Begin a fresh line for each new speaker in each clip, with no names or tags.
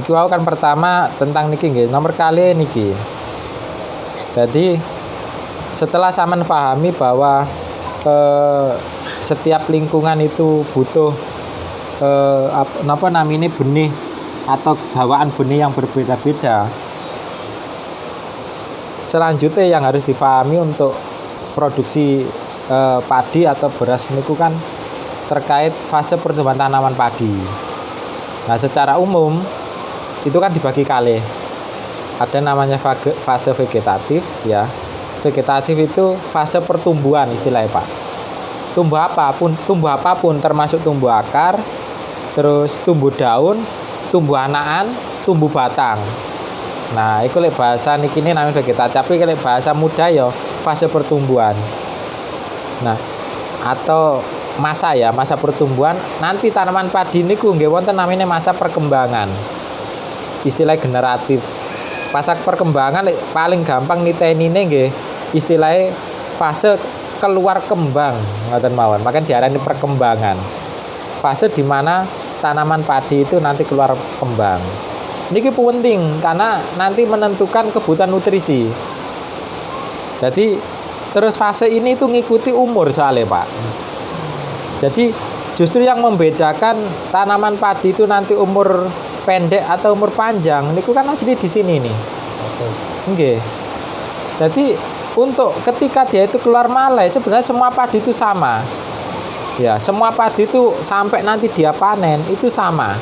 Niki wau kan pertama tentang niki nggih, nomor kali niki. Jadi setelah sampean pahami bahwa setiap lingkungan itu butuh apa namanya benih atau bawaan benih yang berbeda-beda. Selanjutnya yang harus difahami untuk produksi padi atau beras niku kan terkait fase pertumbuhan tanaman padi. Nah, secara umum itu kan dibagi kali. Ada namanya fase vegetatif ya. Vegetatif itu fase pertumbuhan istilahnya, Pak. Tumbuh apapun termasuk tumbuh akar, terus tumbuh daun, tumbuh anakan, tumbuh batang. Nah, itu lek bahasa niki ini namanya vegetatif, tapi lek bahasa muda ya fase pertumbuhan. Nah, atau masa pertumbuhan. Nanti tanaman padi niku nggih wonten namanya masa perkembangan. Istilah generatif. Masa perkembangan paling gampang nitenine nggih istilahnya fase keluar kembang ngoten mawon. Makanya diarani perkembangan. Fase di mana tanaman padi itu nanti keluar kembang. Niki penting karena nanti menentukan kebutuhan nutrisi. Jadi terus fase ini itu ngikuti umur soalnya, Pak. Jadi justru yang membedakan tanaman padi itu nanti umur pendek atau umur panjang niku kan asli di sini nih. Nggih. Jadi untuk ketika dia itu keluar malai sebenarnya semua padi itu sama. Ya, semua padi itu sampai nanti dia panen itu sama.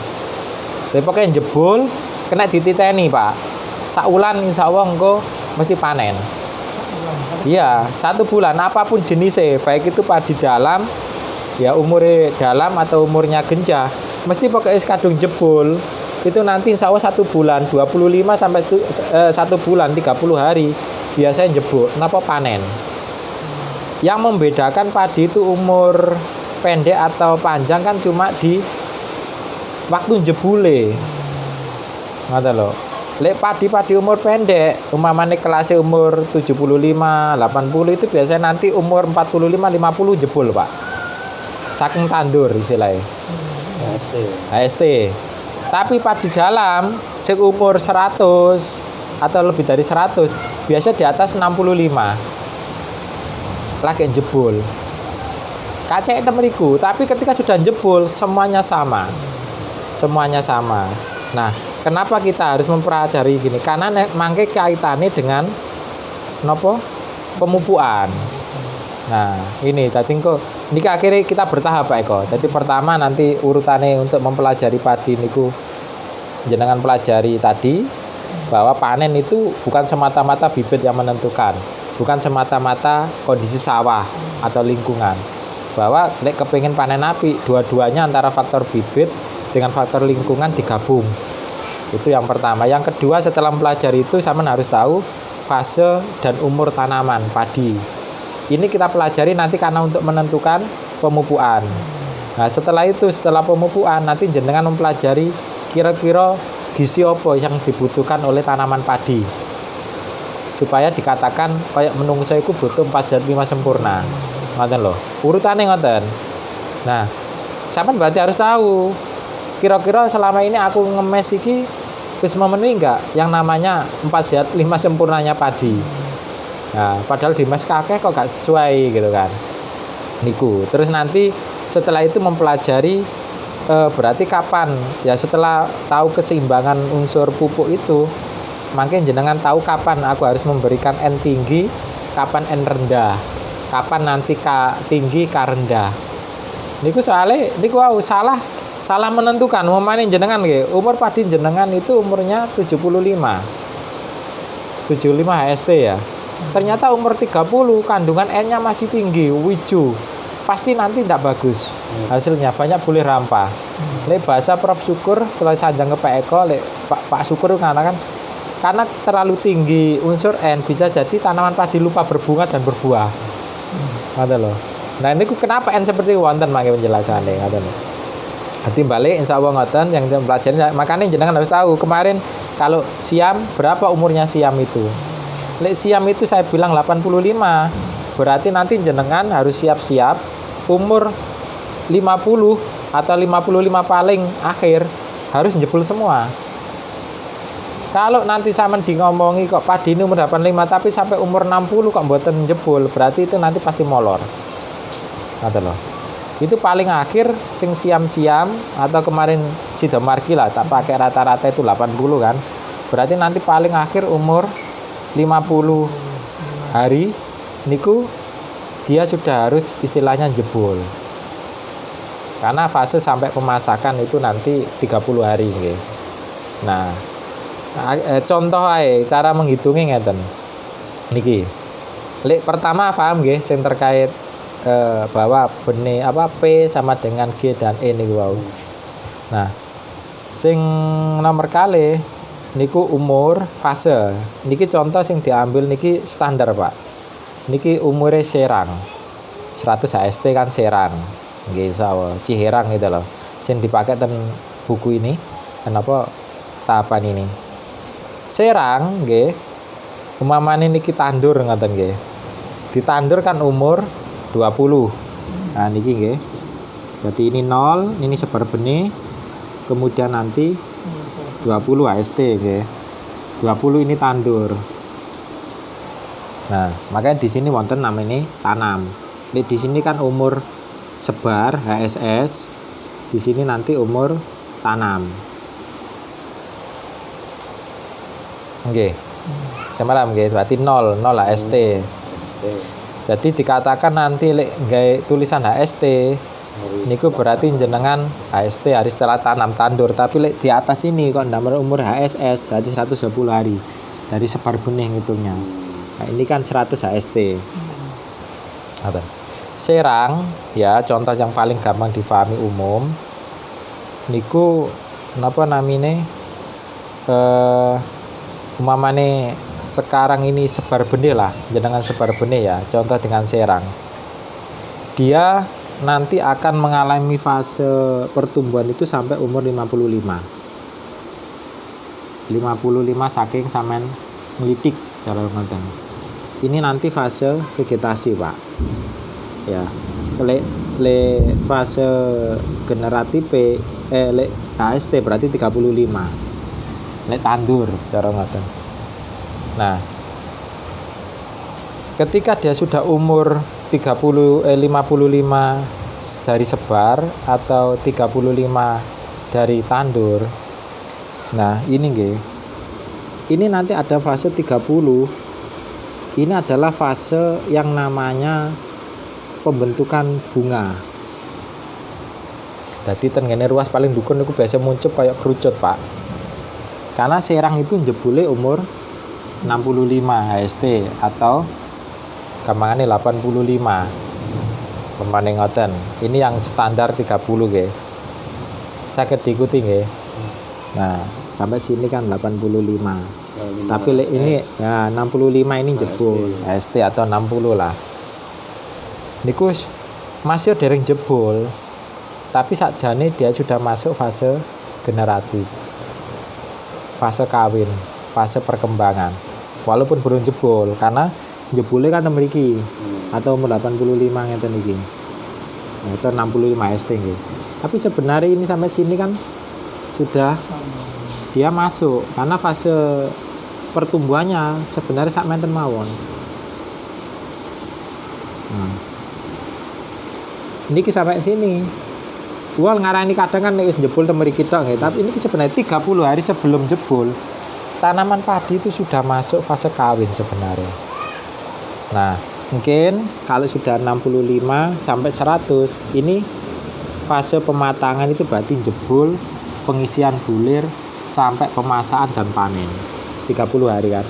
Jadi pokoknya jebol kena dititeni, Pak. Saulan insyaallah engko mesti panen. Iya, 1 bulan apapun jenisnya, baik itu padi dalam, ya umurnya dalam atau umurnya genjah, mesti pakai kadung jebol. Itu nanti insya Allah 1 bulan, 25 sampai 1 bulan, 30 hari biasanya jebol. Kenapa panen? Yang membedakan padi itu umur pendek atau panjang kan cuma di waktu jebule. Ngoten lho. Lek padi umur pendek, umpamane kelasnya umur 75, 80 itu biasanya nanti umur 45, 50 jebol, Pak. Saking tandur istilahnya. HST. Tapi padi dalam sing umur 100 atau lebih dari 100, biasa di atas 65. Lagi jebol. Kacek temeriku, tapi ketika sudah jebol semuanya sama. Semuanya sama. Nah, kenapa kita harus mempelajari gini? Karena mangke kaitannya dengan nopo pemupukan. Nah, ini tadi kok niki akhirnya kita bertahap Pak Eko. Jadi pertama nanti urutannya untuk mempelajari padi niku jenengan pelajari tadi bahwa panen itu bukan semata-mata bibit yang menentukan, bukan semata-mata kondisi sawah atau lingkungan. Bahwa lek kepengin panen api, dua-duanya antara faktor bibit dengan faktor lingkungan digabung. Itu yang pertama. Yang kedua, setelah mempelajari itu sampean harus tahu fase dan umur tanaman padi. Ini kita pelajari nanti karena untuk menentukan pemupukan. Nah, setelah itu, setelah pemupukan nanti jenengan mempelajari kira-kira gizi apa yang dibutuhkan oleh tanaman padi. Supaya dikatakan kayak menungso iku butuh 4 zat 5 sempurna. Ngoten lho. Urutane ngoten. Nah, sampean berarti harus tahu kira-kira selama ini aku ngemes iki wis memenuhi enggak yang namanya 4 zat 5 sempurnanya padi. Nah, padahal di mes kakek kok gak sesuai gitu kan. Niku. Terus nanti setelah itu mempelajari berarti kapan ya setelah tahu keseimbangan unsur pupuk itu, makin jenengan tahu kapan aku harus memberikan N tinggi, kapan N rendah, kapan nanti K tinggi, K rendah. Niku soalnya niku salah menentukan. Umpamane jenengan nggih, umur padi jenengan itu umurnya 75 HST ya. Ternyata umur 30 kandungan N-nya masih tinggi, wiju. Pasti nanti tidak bagus hasilnya, banyak boleh rampah. Lek bahasa Prof Syukur kalau sanjang ke Pak Eko, lek Pak Syukur mengatakan karena terlalu tinggi unsur N bisa jadi tanaman padi lupa berbunga dan berbuah. Ada loh. Nah ini kenapa N seperti wonten mangke penjelasannya ada loh. Nanti balik insya Allah ngoten yang pelajari. Makanya jenengan harus tahu kemarin kalau siam berapa umurnya siam itu. Lek siam itu saya bilang 85. Berarti nanti jenengan harus siap-siap umur 50 atau 55 paling akhir harus jebol semua. Kalau nanti sampean di ngomongi kok padi ini umur 85 tapi sampai umur 60 kok mboten jebol, berarti itu nanti pasti molor. Ngoten loh. Itu paling akhir sing siam-siam atau kemarin Sidomargi lah tak pakai rata-rata itu 80 kan. Berarti nanti paling akhir umur 50 hari niku dia sudah harus istilahnya jebol. Karena fase sampai pemasakan itu nanti 30 hari nggih. Nah, contoh ae cara menghitungnya ngeten. Niki. Lek pertama paham nggih sing terkait bahwa benih apa P sama dengan G dan E niku wau. Nah, sing nomor kali niku umur fase. Niki contoh sing diambil niki standar, Pak. Niki umure serang. 100 HST kan serang. Nggih sawo, Ciherang gitu loh. Sing dipakai ten buku ini. Kenapa tahapan ini? Serang nggih. Umpamane niki tandur ngoten nggih. Ditandur kan umur 20. Nah niki nggih. Jadi ini 0, ini sebar benih. Kemudian nanti 20 HST nggih. 20 ini tandur. Nah, makanya di sini wonten namanya tanam. Di sini kan umur sebar HSS. Di sini nanti umur tanam. Nggih. Semalam nggih, berarti 0 HST. Jadi dikatakan nanti lek gawe tulisan HST niku berarti jenengan HST hari setelah tanam tandur, tapi lek di atas ini kok ndamel umur HSS berarti 120 hari dari sebar benih ngitungnya. Nah, ini kan 100 HST. Serang ya contoh yang paling gampang difahami umum niku napa namine umpamane sekarang ini sebar benih lah, jenengan sebar benih ya, contoh dengan serang. Dia nanti akan mengalami fase pertumbuhan itu sampai umur 55 saking sampean ngelitik cara ngoten. Ini nanti fase vegetasi, Pak. Ya. Le fase generatif le HST berarti 35. Le tandur cara ngoten. Nah, ketika dia sudah umur 55 dari sebar atau 35 dari tandur. Nah, ini nggih. Ini nanti ada fase 30. Ini adalah fase yang namanya pembentukan bunga. Jadi tengene ruas paling dukun niku biasa muncul kayak kerucut, Pak. Karena serang itu jebule umur 65 HST atau gampangane 85. Pemane ngoten. Ini yang standar 30 nggih. Saged diikuti nggih. Nah, sampai sini kan 85. Tapi ini ya 65 ini jebol HST atau 60 lah. Niku masih dereng jebol. Tapi sakjane dia sudah masuk fase generatif. Fase kawin, fase perkembangan. Walaupun belum jebol karena jebule kan mriki atau umur 85 ngeten iki. Nah, itu 65 ST nggih. Tapi sebenarnya ini sampai sini kan sudah dia masuk karena fase pertumbuhannya sebenarnya sak menten mawon. Ini sampai sini. Wal ngarani kadang kan wis jebol temeri kita nggih, tapi ini sebenarnya 30 hari sebelum jebol tanaman padi itu sudah masuk fase kawin sebenarnya. Nah, mungkin kalau sudah 65 sampai 100 ini fase pematangan itu berarti jebol pengisian bulir sampai pemasakan dan panen 30 hari kan.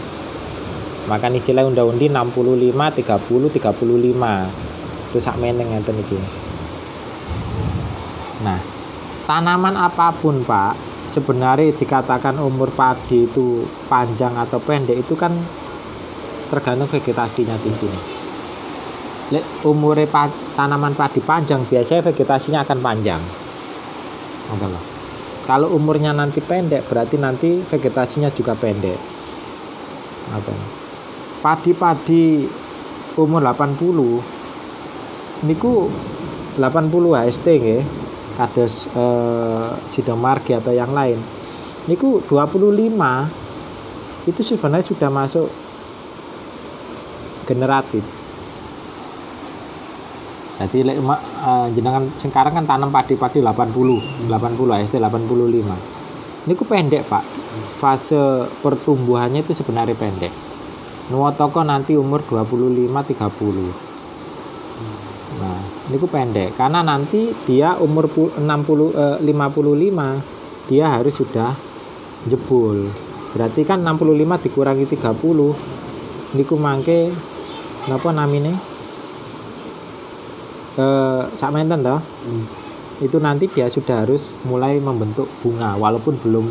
Maka istilah undang-undi 65 30 35. Itu sak meneng ngeten iki. Nah, tanaman apapun, Pak, sebenarnya dikatakan umur padi itu panjang atau pendek itu kan tergantung vegetasinya di sini. Umurnya tanaman padi panjang biasanya vegetasinya akan panjang. Kalau umurnya nanti pendek berarti nanti vegetasinya juga pendek. Padi-padi umur 80 niku 80 HST nggih. Kados Sidomargi atau yang lain niku 25 itu sebenarnya sudah masuk generatif. Jadi jenengan sekarang kan tanam padi-padi 80 ST 85. Ini ku pendek Pak. Fase pertumbuhannya itu sebenarnya pendek. Nuwotoko nanti umur 25-30. Nah, ini ku pendek karena nanti dia umur 55 dia harus sudah jebul. Berarti kan 65 dikurangi 30 niku mangke napa namine? Sakmenten toh. Itu nanti dia sudah harus mulai membentuk bunga walaupun belum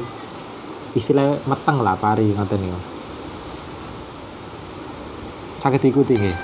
istilah meteng lah pari ngoten niku. Saged ikuti nggih.